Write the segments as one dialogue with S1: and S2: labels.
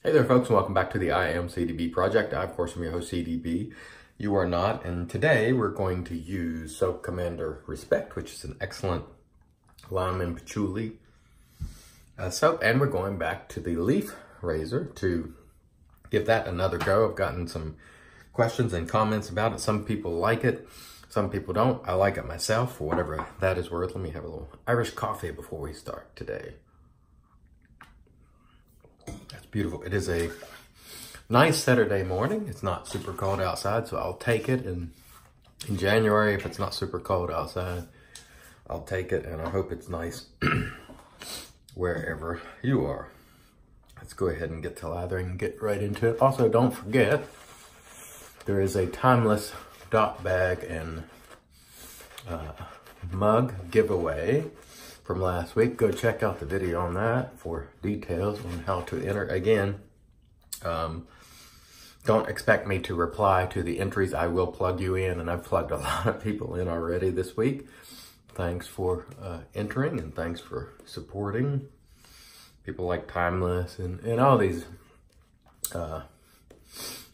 S1: Hey there folks, and welcome back to the I Am CDB project. I, of course, am your host CDB. You are not, and today we're going to use Soap Commander Respect, which is an excellent lime and patchouli soap, and we're going back to the leaf razor to give that another go. I've gotten some questions and comments about it. Some people like it, some people don't. I like it myself, for whatever that is worth. Let me have a little Irish coffee before we start today. That's beautiful. It is a nice Saturday morning. It's not super cold outside, so I'll take it. And in January, if it's not super cold outside, I'll take it, and I hope it's nice wherever you are. Let's go ahead and get to lathering and get right into it. Also, don't forget, there is a Timeless Dot Bag and mug giveaway from last week. Go check out the video on that for details on how to enter. Again, don't expect me to reply to the entries. I will plug you in, and I've plugged a lot of people in already this week. Thanks for entering, and thanks for supporting people like Timeless and all these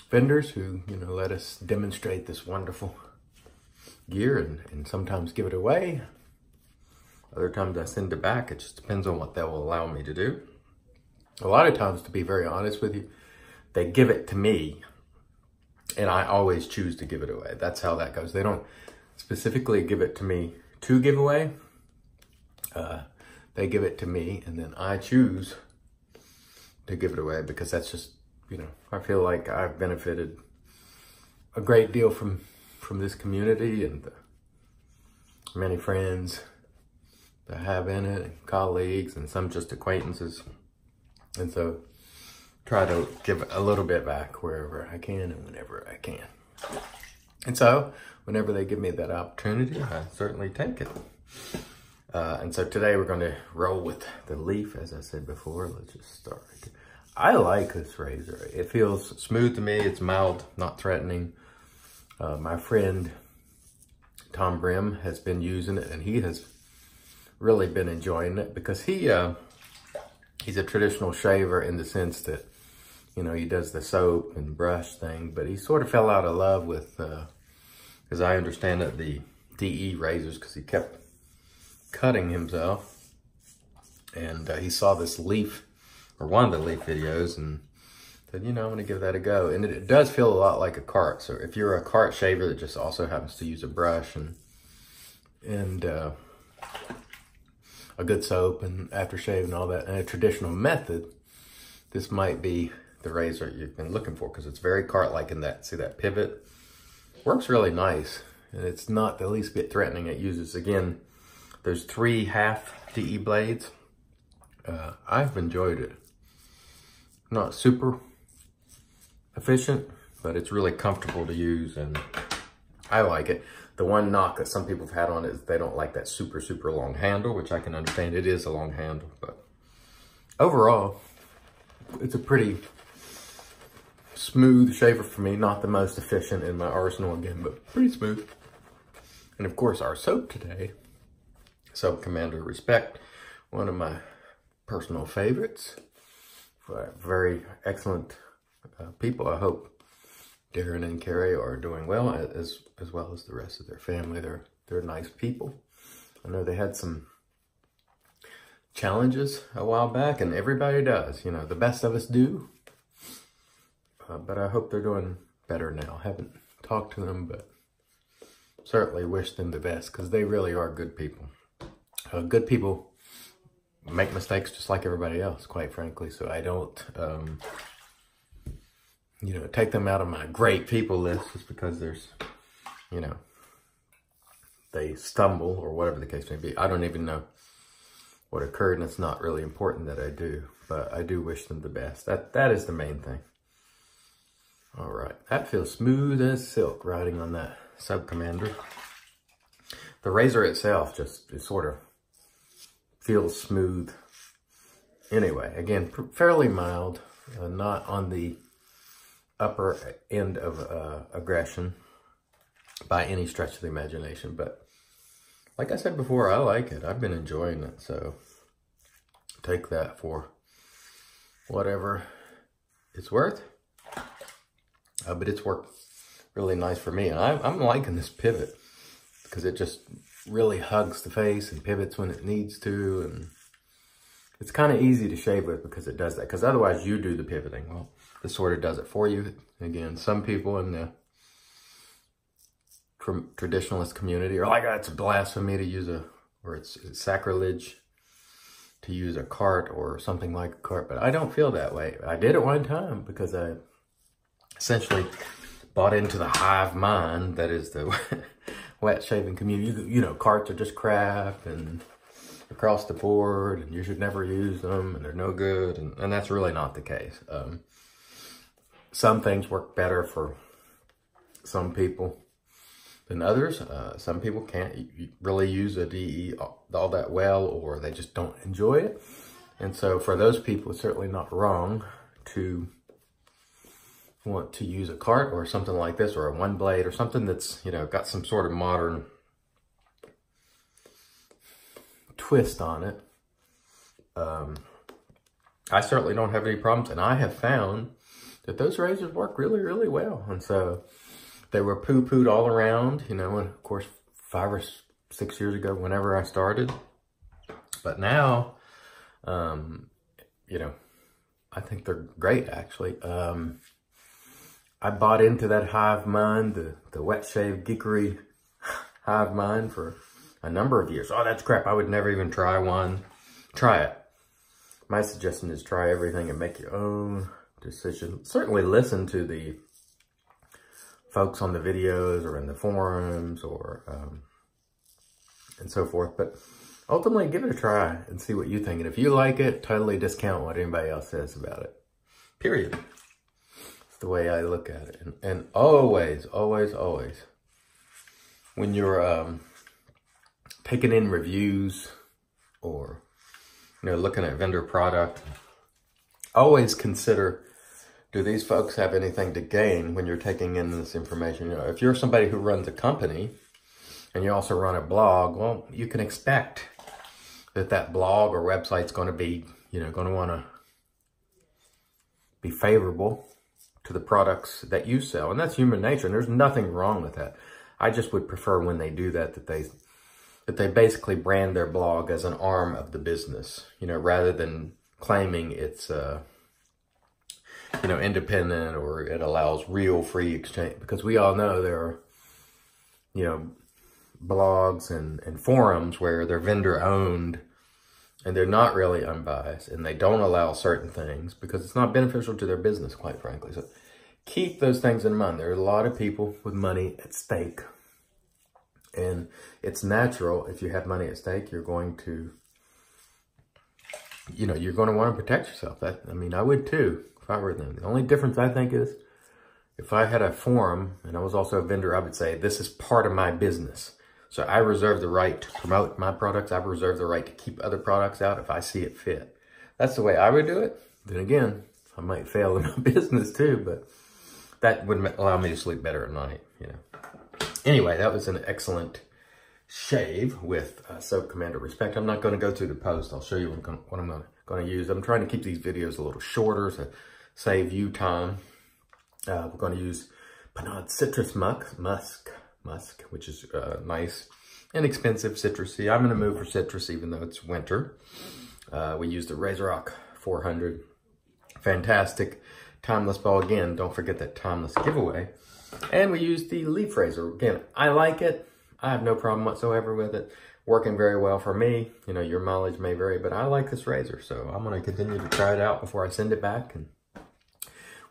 S1: vendors who, let us demonstrate this wonderful gear and sometimes give it away. Other times I send it back. It just depends on what they will allow me to do. A lot of times, to be very honest with you, they give it to me, and I always choose to give it away. That's how that goes. They don't specifically give it to me to give away. They give it to me, and then I choose to give it away because that's just, I feel like I've benefited a great deal from this community and the many friends I have in it, and colleagues, and some just acquaintances. And so try to give a little bit back wherever I can and whenever I can. And so whenever they give me that opportunity, I certainly take it. And so today we're going to roll with the leaf, as I said before. Let's just start right here. I like this razor. It feels smooth to me. It's mild, not threatening. My friend Tom Brim has been using it, and he has really been enjoying it because he's a traditional shaver in the sense that, he does the soap and brush thing, but he sort of fell out of love with, as I understand it, the DE razors, because he kept cutting himself. And he saw this leaf, or one of the leaf videos, and said, I'm going to give that a go. And it does feel a lot like a cart. So if you're a cart shaver that just also happens to use a brush and a good soap and aftershave and all that, and a traditional method, this might be the razor you've been looking for, because it's very cart-like in that, see that pivot? Works really nice, and it's not the least bit threatening. It uses, again, there's 3 half DE blades. I've enjoyed it. Not super efficient, but it's really comfortable to use, and I like it. The one knock that some people have had on it is they don't like that super, super long handle, which I can understand. It is a long handle, but overall, it's a pretty smooth shaver for me. Not the most efficient in my arsenal again, but pretty smooth. And of course, our soap today, Soap Commander Respect, one of my personal favorites. Very excellent people. I hope Darren and Carrie are doing well, as well as the rest of their family. They're nice people. I know they had some challenges a while back, and everybody does. The best of us do. But I hope they're doing better now. Haven't talked to them, but certainly wish them the best, because they really are good people. Good people make mistakes just like everybody else, quite frankly. So I don't, take them out of my great people list just because there's, they stumble or whatever the case may be. I don't even know what occurred, and it's not really important that I do, but I do wish them the best. That is the main thing. All right, that feels smooth as silk riding on that Soap Commander. The razor itself just sort of feels smooth. Anyway, again, fairly mild, not on the upper end of aggression by any stretch of the imagination, but like I said before, I like it. I've been enjoying it, so take that for whatever it's worth. But it's worked really nice for me. And I'm liking this pivot because it just really hugs the face and pivots when it needs to. And it's kind of easy to shave with because it does that. Because otherwise you do the pivoting. Well, this sort of does it for you. Again, some people in the traditionalist community are like, oh, it's blasphemy to use or it's sacrilege to use a cart or something like a cart. But I don't feel that way. I did at one time because I essentially bought into the hive mind that is the wet shaving community. You know, carts are just crap and across the board and you should never use them and they're no good. And that's really not the case. Some things work better for some people than others. Some people can't really use a DE all that well, or they just don't enjoy it. And so for those people, it's certainly not wrong to want to use a cart or something like this, or a one blade or something that's, you know, got some sort of modern twist on it. I certainly don't have any problems, and I have found that those razors work really, really well. And so they were poo-pooed all around, you know, and of course 5 or 6 years ago, whenever I started. But now, you know, I think they're great, actually. I bought into that hive mind, the wet shave geekery hive mind for a number of years. Oh, that's crap. I would never even try one. Try it. My suggestion is try everything and make your own decision. Certainly listen to the folks on the videos or in the forums or and so forth. But ultimately, give it a try and see what you think. And if you like it, totally discount what anybody else says about it. Period. It's the way I look at it. And always, always, always, when you're taking in reviews or, you know, looking at vendor product, always consider, do these folks have anything to gain when you're taking in this information? You know, if you're somebody who runs a company and you also run a blog, well, you can expect that blog or website's going to be, you know, going to want to be favorable to the products that you sell. And that's human nature. And there's nothing wrong with that. I just would prefer when they do that, that they basically brand their blog as an arm of the business, you know, rather than claiming it's, you know, independent or it allows real free exchange. Because we all know there are, you know, blogs and forums where they're vendor owned and they're not really unbiased and they don't allow certain things because it's not beneficial to their business, quite frankly. So keep those things in mind. There are a lot of people with money at stake. And it's natural, if you have money at stake, you're going to, you know, you're going to want to protect yourself. I mean, I would too, if I were them. The only difference I think is, if I had a forum and I was also a vendor, I would say, this is part of my business. So I reserve the right to promote my products. I reserve the right to keep other products out if I see it fit. That's the way I would do it. Then again, I might fail in my business too, but that would allow me to sleep better at night, you know. Anyway, that was an excellent shave with Soap Commander Respect. I'm not going to go through the post. I'll show you what I'm going to use. I'm trying to keep these videos a little shorter to save you time. We're going to use Panaud Citrus Musk, which is nice, inexpensive, citrusy. I'm going to move for citrus even though it's winter. We used the RazoRock 400. Fantastic timeless ball. Again, don't forget that timeless giveaway. And we used the leaf razor. Again, I like it. I have no problem whatsoever with it. Working very well for me. You know, your mileage may vary, but I like this razor. So I'm going to continue to try it out before I send it back. And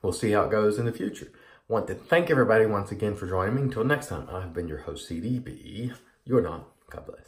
S1: we'll see how it goes in the future. I want to thank everybody once again for joining me. Until next time, I've been your host, CDB. You're not. God bless.